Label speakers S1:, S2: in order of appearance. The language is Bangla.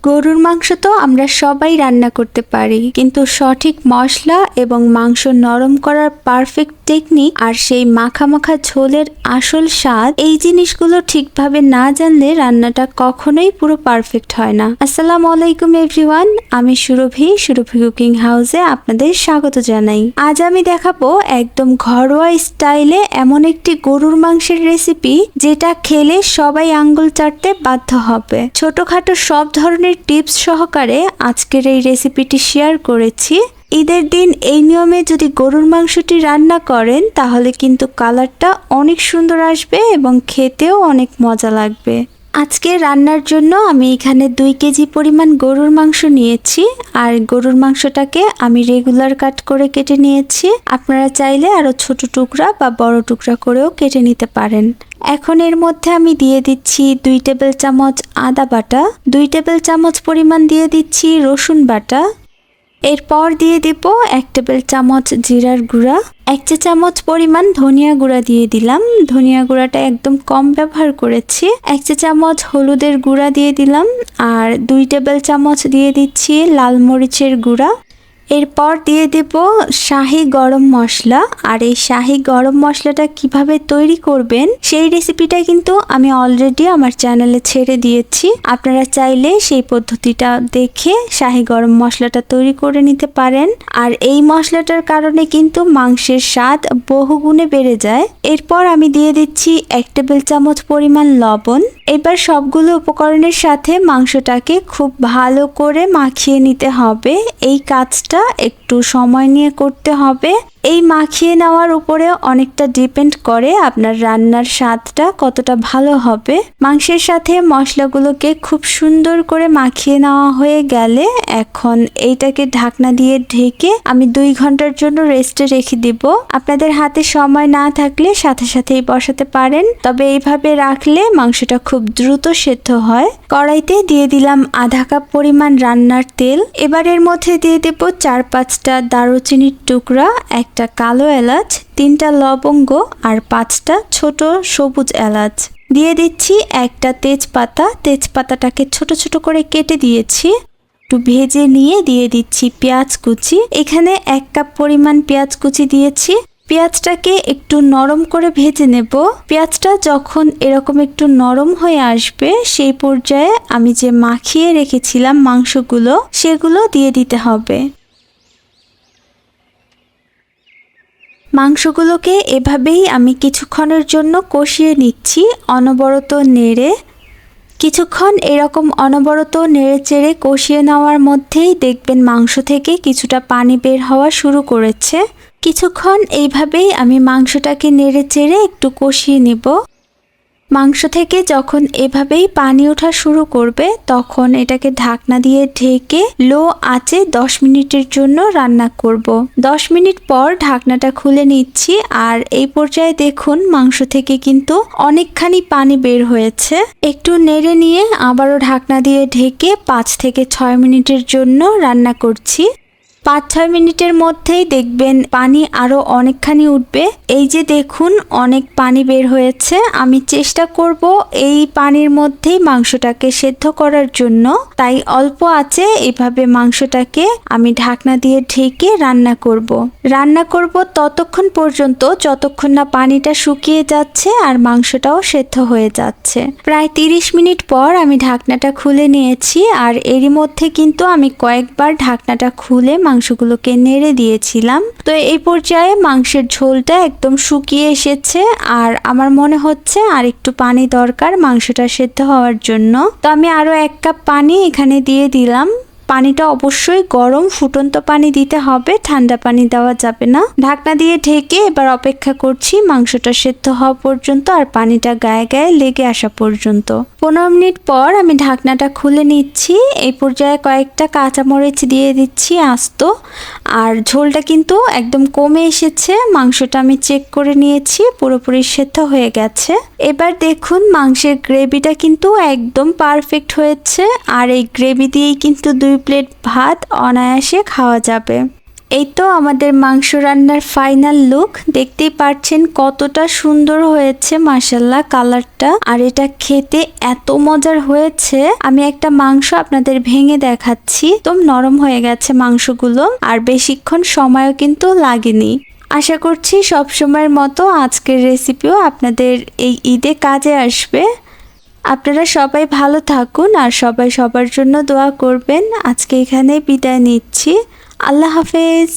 S1: গরুর মাংস তো আমরা সবাই রান্না করতে পারি, কিন্তু সঠিক মশলা এবং মাংস নরম করার পারফেক্ট টেকনিক আর সেই মাখা মাখা ঝোলের আসল স্বাদ, এই জিনিসগুলো ঠিকভাবে না জানলে রান্নাটা কখনোই পুরো পারফেক্ট হয় না। আসসালামু আলাইকুম এভরিওয়ান, আমি সুরভি কুকিং হাউসে আপনাদের স্বাগত জানাই। আজ আমি দেখাবো একদম ঘরোয়া স্টাইলে এমন একটি গরুর মাংসের রেসিপি যেটা খেলে সবাই আঙ্গুল চাটতে বাধ্য হবে। ছোটখাটো সব ধরনের টিপস সহকারে আজকের এই রেসিপিটি শেয়ার করেছি। ঈদের দিন এই নিয়মে যদি গরুর মাংসটি রান্না করেন তাহলে কিন্তু কালারটা অনেক সুন্দর আসবে এবং খেতেও অনেক মজা লাগবে। আজকে রান্নার জন্য আমি এখানে 2 কেজি পরিমাণ গরুর মাংস নিয়েছি, আর গরুর মাংসটাকে আমি রেগুলার কাট করে কেটে নিয়েছি। আপনারা চাইলে আরো ছোট টুকরা বা বড় টুকরা করেও কেটে নিতে পারেন। এখন এর মধ্যে আমি দিয়ে দিচ্ছি 2 টেবিল চামচ আদা বাটা, 2 টেবিল চামচ পরিমাণ দিয়ে দিচ্ছি রসুন বাটা, এরপর দিয়ে দেব 1 টেবিল চামচ জিরার গুঁড়া, 1 চা চামচ পরিমাণ ধনিয়া গুঁড়া দিয়ে দিলাম। ধনিয়া গুঁড়াটা একদম কম ব্যবহার করেছি। 1 চা চামচ হলুদের গুঁড়া দিয়ে দিলাম, আর 2 টেবিল চামচ দিয়ে দিচ্ছি লাল মরিচের গুঁড়া। এরপর দিয়ে দেব শাহি গরম মশলা। আর এই শাহি গরম মশলাটা কিভাবে তৈরি করবেন সেই রেসিপিটা কিন্তু আমি অলরেডি আমার চ্যানেলে ছেড়ে দিয়েছি। আপনারা চাইলে সেই পদ্ধতিটা দেখে শাহি গরম মশলাটা তৈরি করে নিতে পারেন। আর এই মশলাটার কারণে কিন্তু মাংসের স্বাদ বহুগুণে বেড়ে যায়। এরপর আমি দিয়ে দিচ্ছি 1 টেবিল চামচ পরিমাণ লবণ। এবার সবগুলো উপকরণের সাথে মাংসটাকে খুব ভালো করে মাখিয়ে নিতে হবে। এই কাজটা একটু সময় নিয়ে করতে হবে। এই মাখিয়ে নেওয়ার উপরে অনেকটা ডিপেন্ড করে আপনার রান্নার স্বাদটা কতটা ভালো হবে। মাংসের সাথে মশলাগুলোকে খুব সুন্দর করে মাখিয়ে নেওয়া হয়ে গেলে এখন এইটাকে ঢাকনা দিয়ে ঢেকে আমি 2 ঘন্টার জন্য রেস্টে রেখে দিব। আপনাদের হাতে সময় না থাকলে সাথে সাথেই বসাতে পারেন, তবে এইভাবে রাখলে মাংসটা খুব দ্রুত সেদ্ধ হয়। কড়াইতে দিয়ে দিলাম আধা কাপ পরিমাণ রান্নার তেল। এবার এর মধ্যে দিয়ে দেব 4-5টা দারুচিনির টুকরা, একটা কালো এলাচ, 3টা লবঙ্গ আর 5টা ছোট সবুজ এলাচ। দিয়ে দিচ্ছি একটা তেজপাতা। তেজপাতাটাকে ছোট ছোট করে কেটে দিয়েছি। একটু ভেজে নিয়ে দিয়ে দিচ্ছি পেঁয়াজ কুচি। এখানে 1 কাপ পরিমাণ পেঁয়াজ কুচি দিয়েছি। পেঁয়াজটাকে একটু নরম করে ভেজে নেব। পেঁয়াজটা যখন এরকম একটু নরম হয়ে আসবে সেই পর্যায়ে আমি যে মাখিয়ে রেখেছিলাম মাংসগুলো সেগুলো দিয়ে দিতে হবে। মাংসগুলোকে এভাবেই আমি কিছুক্ষণের জন্য কষিয়ে নিচ্ছি, অনবরত নেড়ে। কিছুক্ষণ এরকম অনবরত নেড়ে চেড়ে কষিয়ে নেওয়ার মধ্যেই দেখবেন মাংস থেকে কিছুটা পানি বের হওয়া শুরু করেছে। কিছুক্ষণ এইভাবেই আমি মাংসটাকে নেড়ে চেড়ে একটু কষিয়ে নেব। মাংস থেকে যখন এভাবেই পানি ওঠা শুরু করবে তখন এটাকে ঢাকনা দিয়ে ঢেকে লো আঁচে 10 মিনিটের জন্য রান্না করব। 10 মিনিট পর ঢাকনাটা খুলে নিচ্ছি, আর এই পর্যায়ে দেখুন মাংস থেকে কিন্তু অনেকখানি পানি বের হয়েছে। একটু নেড়ে নিয়ে আবারও ঢাকনা দিয়ে ঢেকে 5 থেকে 6 মিনিটের জন্য রান্না করছি। 5-6 মিনিটের মধ্যেই দেখবেন পানি আরো অনেকখানি উঠবে। এই যে দেখুন অনেক পানি বের হয়েছে। আমি চেষ্টা করব এই পানির মধ্যেই মাংসটাকে সেদ্ধ করার জন্য, তাই অল্প আঁচে এভাবে মাংসটাকে আমি ঢাকনা দিয়ে ঢেকে রান্না করব ততক্ষণ পর্যন্ত যতক্ষণ না পানিটা শুকিয়ে যাচ্ছে আর মাংসটাও সেদ্ধ হয়ে যাচ্ছে। প্রায় 30 মিনিট পর আমি ঢাকনাটা খুলে নিয়েছি, আর এরই মধ্যে কিন্তু আমি কয়েকবার ঢাকনাটা খুলে মাংসগুলোকে নেড়ে দিয়েছিলাম। তো এই পর্যায়ে মাংসের ঝোলটা একদম শুকিয়ে এসেছে, আর আমার মনে হচ্ছে আর একটু পানি দরকার মাংসটা সেদ্ধ হওয়ার জন্য। তো আমি আরো 1 কাপ পানি এখানে দিয়ে দিলাম। পানিটা অবশ্যই গরম ফুটন্ত পানি দিতে হবে, ঠান্ডা পানি দেওয়া যাবে না। ঢাকনা দিয়ে ঢেকে এবার অপেক্ষা করছি মাংসটা সেদ্ধ হওয়া পর্যন্ত আর পানিটা গায়ে গায়ে লেগে আসা পর্যন্ত। 15 মিনিট পর আমি ঢাকনাটা খুলে নিচ্ছি। এই পর্যায়ে কয়েকটা কাঁচামরিচ দিয়ে দিচ্ছি আস্ত, আর ঝোলটা কিন্তু একদম কমে এসেছে। মাংসটা আমি চেক করে নিয়েছি, পুরোপুরি সেদ্ধ হয়ে গেছে। এবার দেখুন মাংসের গ্রেভিটা কিন্তু একদম পারফেক্ট হয়েছে, আর এই গ্রেভি দিয়েই কিন্তু 2 প্লেট ভাত অনায়াসে খাওয়া যাবে। এই তো আমাদের মাংস রান্নার ফাইনাল লুক, দেখতেই পাচ্ছেন কতটা সুন্দর হয়েছে মাশাআল্লাহ কালারটা। আর এটা খেতে এত মজার হয়েছে, আমি একটা মাংস আপনাদের ভেঙে দেখাচ্ছি। একদম নরম হয়ে গেছে মাংসগুলো, আর বেশিক্ষণ সময়ও কিন্তু লাগেনি। আশা করছি সব সময়ের মতো আজকের রেসিপিও আপনাদের এই ঈদে কাজে আসবে। আপনারা সবাই ভালো থাকুন আর সবাই সবার জন্য দোয়া করবেন। আজকে এখানে বিদায় নিচ্ছি। আল্লাহ হাফেজ।